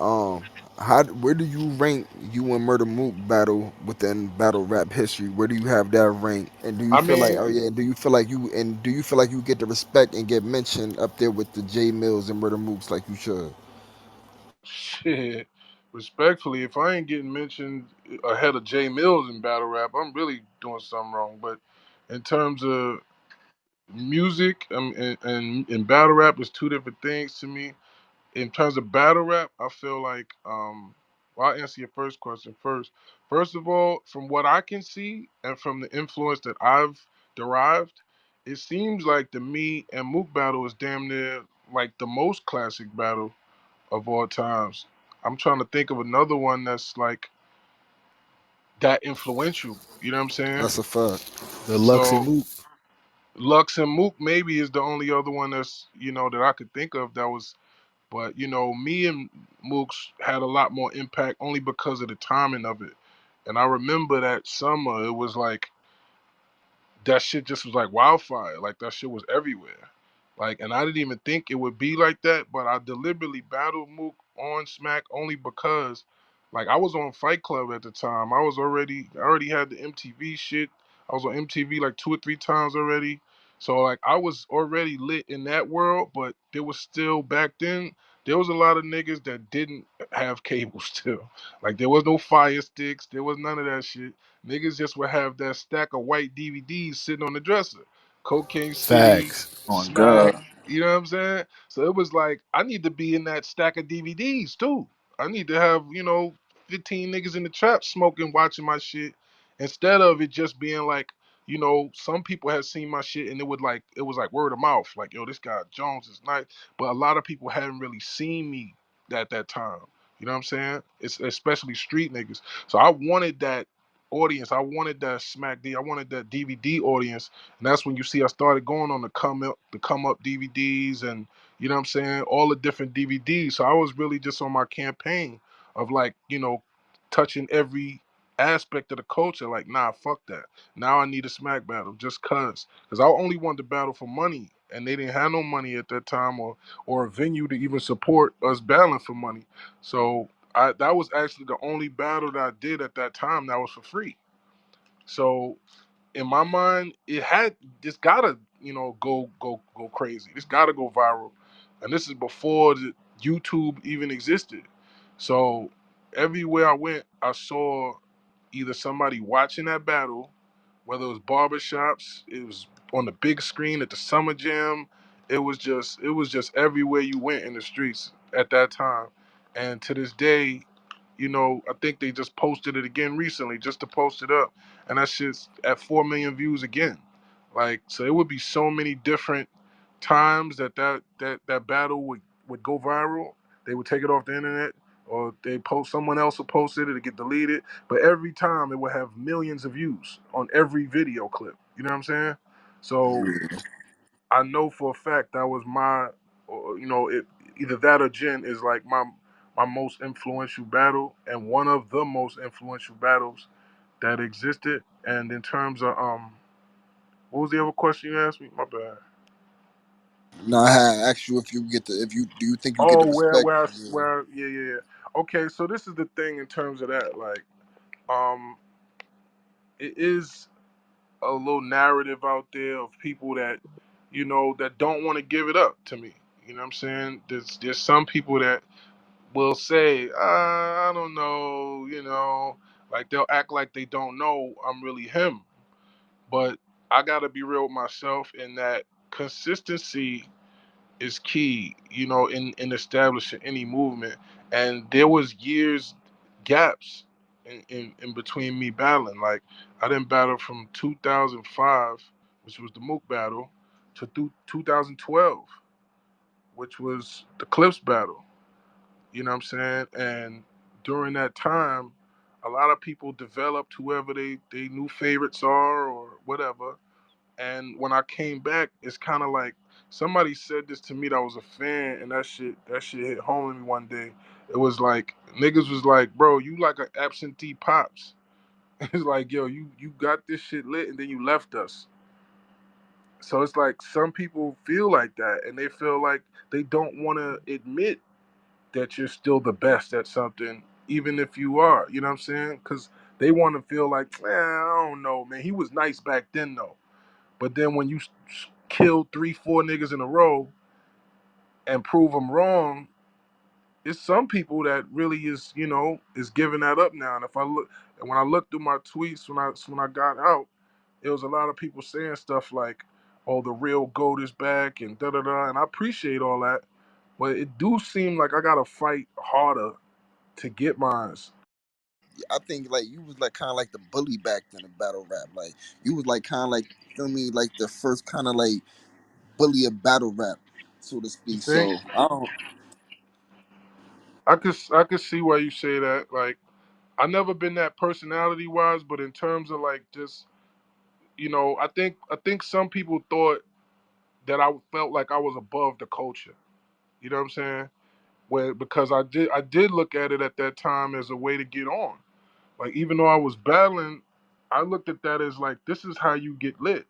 Um, where do you rank you and Murder Mook battle within battle rap history? Where do you have that rank? And do you I feel like, mean, oh yeah, do you feel like you get the respect and get mentioned up there with the J Mills and Murder Mooks like you should? shit. Respectfully, if I ain't getting mentioned ahead of Jay Mills in battle rap, I'm really doing something wrong. But in terms of music and battle rap, is two different things to me. In terms of battle rap, I feel like well, I'll answer your first question first. First of all, from what I can see and from the influence that I've derived, it seems like the me and Mook battle is damn near like the most classic battle of all times. I'm trying to think of another one that's like that influential. You know what I'm saying? That's a fact. The Lux and So Mook. Lux and Mook maybe is the only other one that's that I could think of that was. But me and Mooks had a lot more impact only because of the timing of it. And I remember that summer, it was like that shit just was like wildfire. Like that shit was everywhere. Like, and I didn't even think it would be like that, but I deliberately battled Mook on Smack only because, like, I was on Fight Club at the time. I already had the MTV shit. I was on MTV like 2 or 3 times already. So like, I was already lit in that world, but there was still back then. There was a lot of niggas that didn't have cable still. Like, there was no Fire Sticks. There was none of that shit. Niggas just would have that stack of white DVDs sitting on the dresser. Cocaine City, Facts. On Smack, God. you know what I'm saying? So it was like, I need to be in that stack of DVDs too. I need to have, 15 niggas in the trap smoking, watching my shit, instead of it just being like, some people had seen my shit and it was like word of mouth, like, yo, this guy Jones is nice. But a lot of people hadn't really seen me at that time. You know what I'm saying? It's especially street niggas. So I wanted that audience. I wanted that Smack D. I wanted that DVD audience, and that's when you see I started going on the come up DVDs, and you know what I'm saying, all the different DVDs. So I was really just on my campaign of like touching every aspect of the culture. Like, nah, fuck that. Now I need a Smack battle just cause I only wanted to battle for money, and they didn't have no money at that time, or a venue to even support us battling for money. So that was actually the only battle that I did at that time that was for free. So in my mind, it had this gotta go crazy. This gotta go viral, and this is before the YouTube even existed. So everywhere I went, I saw either somebody watching that battle, whether it was barbershops, it was on the big screen at the summer jam. It was just everywhere you went in the streets at that time, and to this day, I think they just posted it again recently, just to post it up, and that shit's at 4 million views again. Like, so it would be so many different times that battle would go viral. They would take it off the internet, or they post someone else would post it, it'd get deleted. But every time it would have millions of views on every video clip. You know what I'm saying? So Yeah. I know for a fact that was either that or Jen is like my most influential battle and one of the most influential battles that existed. And in terms of what was the other question you asked me? My bad. Now I had asked you if you get the if you do you think you get Oh, the respect? Yeah. yeah. Okay, so this is the thing in terms of that. Like, um, it is a little narrative out there of people that that don't want to give it up to me. You know what I'm saying? There's some people that will say, I don't know, like they'll act like they don't know I'm really him. But I gotta be real with myself in that consistency is key, in establishing any movement. And there was years gaps in between me battling. Like, I didn't battle from 2005, which was the Mook battle, to 2012, which was the Clips battle. You know what I'm saying? And during that time, a lot of people developed whoever they new favorites are or whatever. And when I came back, it's kind of like somebody said this to me that was a fan, and that shit hit home to me one day. It was like niggas was like, bro, you like an absentee pops. It's like, yo, you got this shit lit, and then you left us. So it's like some people feel like that, and they feel like they don't want to admit that you're still the best at something, even if you are. You know what I'm saying? Because they want to feel like, I don't know, man. He was nice back then, though. But then when you kill three, four niggas in a row and prove them wrong, it's some people that really is, is giving that up now. And if I look, and when I looked through my tweets when I got out, it was a lot of people saying stuff like, "Oh, the real goat is back," and da da da. And I appreciate all that, but it do seem like I gotta fight harder to get mines. I think like you was like kind of like the bully back then in battle rap. Like you was like kind of like, feel me, like the first kind of like bully of battle rap, so to You speak. think? So I don't. I could see why you say that. Like, I never been that personality wise, but in terms of like just, I think some people thought that I felt like I was above the culture. You know what I'm saying? Where because I did look at it at that time as a way to get on. Like, even though I was battling, I looked at that as like, this is how you get lit.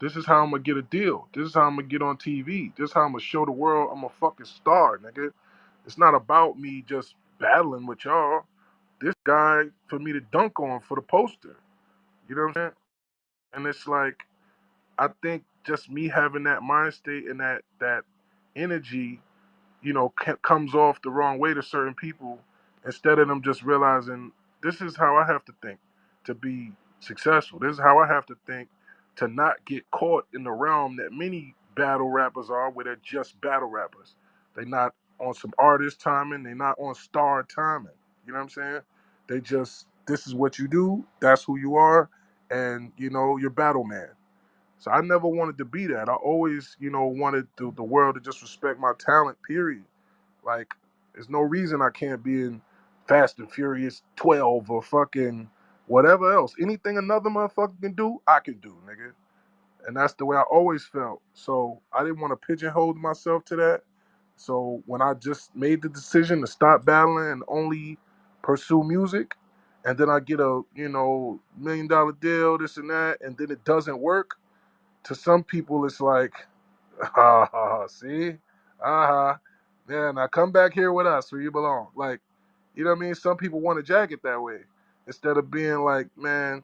This is how I'm gonna get a deal. This is how I'm gonna get on TV. This is how I'm gonna show the world I'm a fucking star, nigga. It's not about me just battling with y'all. This guy for me to dunk on for the poster. You know what I'm saying? And it's like, I think just me having that mind state and that energy, comes off the wrong way to certain people, instead of them just realizing this is how I have to think to be successful. This is how I have to think to not get caught in the realm that many battle rappers are, where they're just battle rappers. They're not on some artist timing, they're not on star timing. You know what I'm saying? They just, this is what you do, that's who you are, and you're battle man. So I never wanted to be that. I always, wanted the world to just respect my talent, period. Like, there's no reason I can't be in Fast and Furious 12 or fucking whatever else. Anything another motherfucker can do, I can do, nigga. And that's the way I always felt. So I didn't want to pigeonhole myself to that. So when I just made the decision to stop battling and only pursue music, and then I get a, $1 million deal, this and that, and then it doesn't work, to some people it's like, see, uh-huh, yeah, now come back here with us where you belong. Like, you know what I mean? Some people want a jacket that way, instead of being like, man,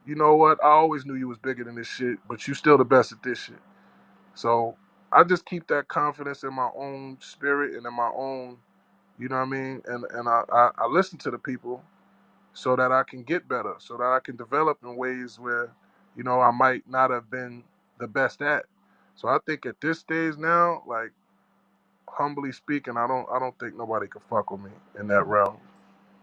you know what, I always knew you was bigger than this shit, but you still the best at this shit. So I just keep that confidence in my own spirit and in my own, you know what I mean, and I listen to the people so that I can get better, so that I can develop in ways where, I might not have been the best at. So I think at this stage now, like, humbly speaking, I don't think nobody can fuck with me in that realm.